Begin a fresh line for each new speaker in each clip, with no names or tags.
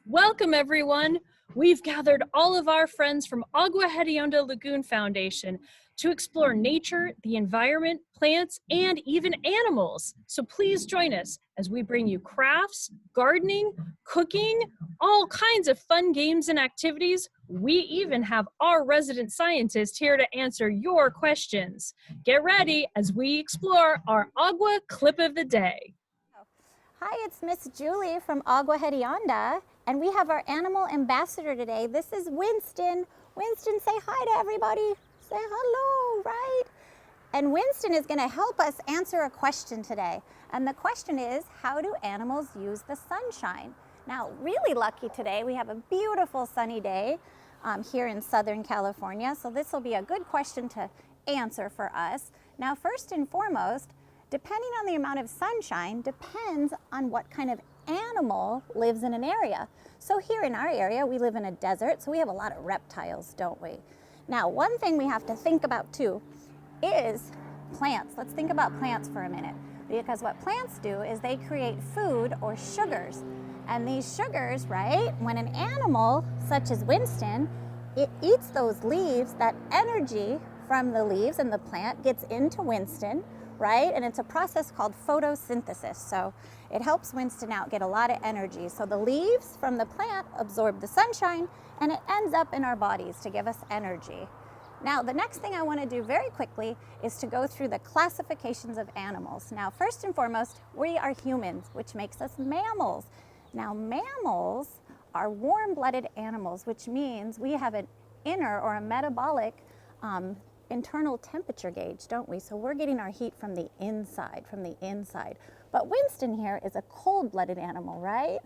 Welcome, everyone. We've gathered all of our friends from Agua Lagoon Foundation to explore nature, the environment, plants, and even animals. So please join us as we bring you crafts, gardening, cooking, all kinds of fun games and activities. We even have our resident scientist here to answer your questions. Get ready as we explore our Agua clip of the day.
Hi, it's Miss Julie from Agua Hedionda, and we have our animal ambassador today. This is Winston. Winston, say hi to everybody. Say hello, right? And Winston is going to help us answer a question today. And the question is, how do animals use the sunshine? Now, really lucky today, we have a beautiful sunny day here in Southern California, so this will be a good question to answer for us. Now, first and foremost, depending on the amount of sunshine depends on what kind of animal lives in an area. So here in our area, we live in a desert, so we have a lot of reptiles, don't we? Now, one thing we have to think about too is plants. Let's think about plants for a minute, because what plants do is they create food or sugars. And these sugars, right, when an animal such as Winston, it eats those leaves, that energy from the leaves and the plant gets into Winston, right? And it's a process called photosynthesis. So it helps Winston out get a lot of energy. So the leaves from the plant absorb the sunshine and it ends up in our bodies to give us energy. Now, the next thing I want to do very quickly is to go through the classifications of animals. Now, first and foremost, we are humans, which makes us mammals. Now, mammals are warm-blooded animals, which means we have an inner or a metabolic internal temperature gauge, don't we? So we're getting our heat from the inside, But Winston here is a cold-blooded animal, right?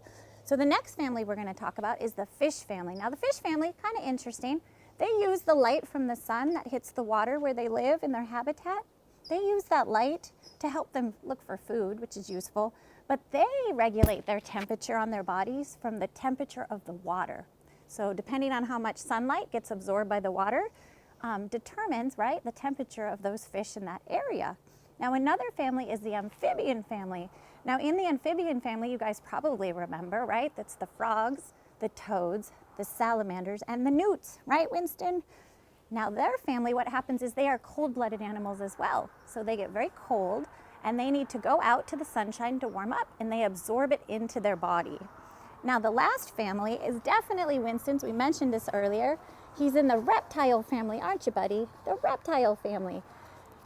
So the next family we're going to talk about is the fish family. Now the fish family, kind of interesting. They use the light from the sun that hits the water where they live in their habitat. They use that light to help them look for food, which is useful, but they regulate their temperature on their bodies from the temperature of the water. So depending on how much sunlight gets absorbed by the water, determines, right, the temperature of those fish in that area. Now, another family is the amphibian family. Now, in the amphibian family, you guys probably remember, right? That's the frogs, the toads, the salamanders, and the newts, right, Winston? Now, their family, what happens is they are cold-blooded animals as well. So they get very cold, and they need to go out to the sunshine to warm up, and they absorb it into their body. Now, the last family is definitely Winston's. We mentioned this earlier. He's in the reptile family, aren't you, buddy? The reptile family.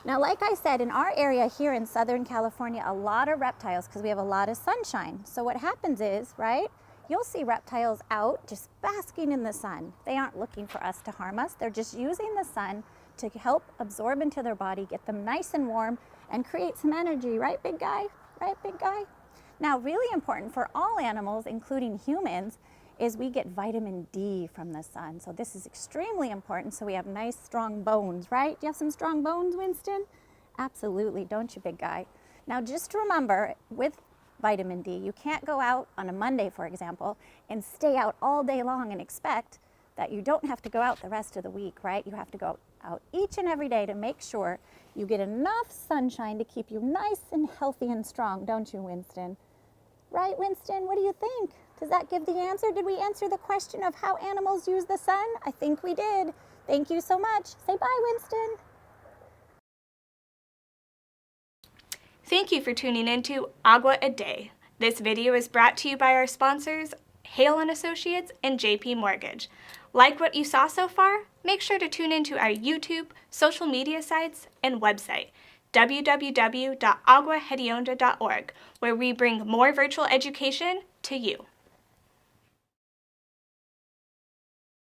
Now, like I said, in our area here in Southern California, a lot of reptiles because we have a lot of sunshine. So what happens is, right, you'll see reptiles out just basking in the sun. They aren't looking for us to harm us. They're just using the sun to help absorb into their body, get them nice and warm, and create some energy, right, big guy? Right, big guy? Now, really important for all animals, including humans, is we get vitamin D from the sun. So this is extremely important so we have nice, strong bones, right? Do you have some strong bones, Winston? Absolutely, don't you, big guy? Now, just remember, with vitamin D, you can't go out on a Monday, for example, and stay out all day long and expect that you don't have to go out the rest of the week, right? You have to go out each and every day to make sure you get enough sunshine to keep you nice and healthy and strong, don't you, Winston? Right, Winston? What do you think? Does that give the answer? Did we answer the question of how animals use the sun? I think we did. Thank you so much. Say bye, Winston.
Thank you for tuning in to Agua a Day. This video is brought to you by our sponsors, Hale & Associates and JP Mortgage. Like what you saw so far? Make sure to tune into our YouTube, social media sites, and website, www.aguahedionda.org, where we bring more virtual education to you.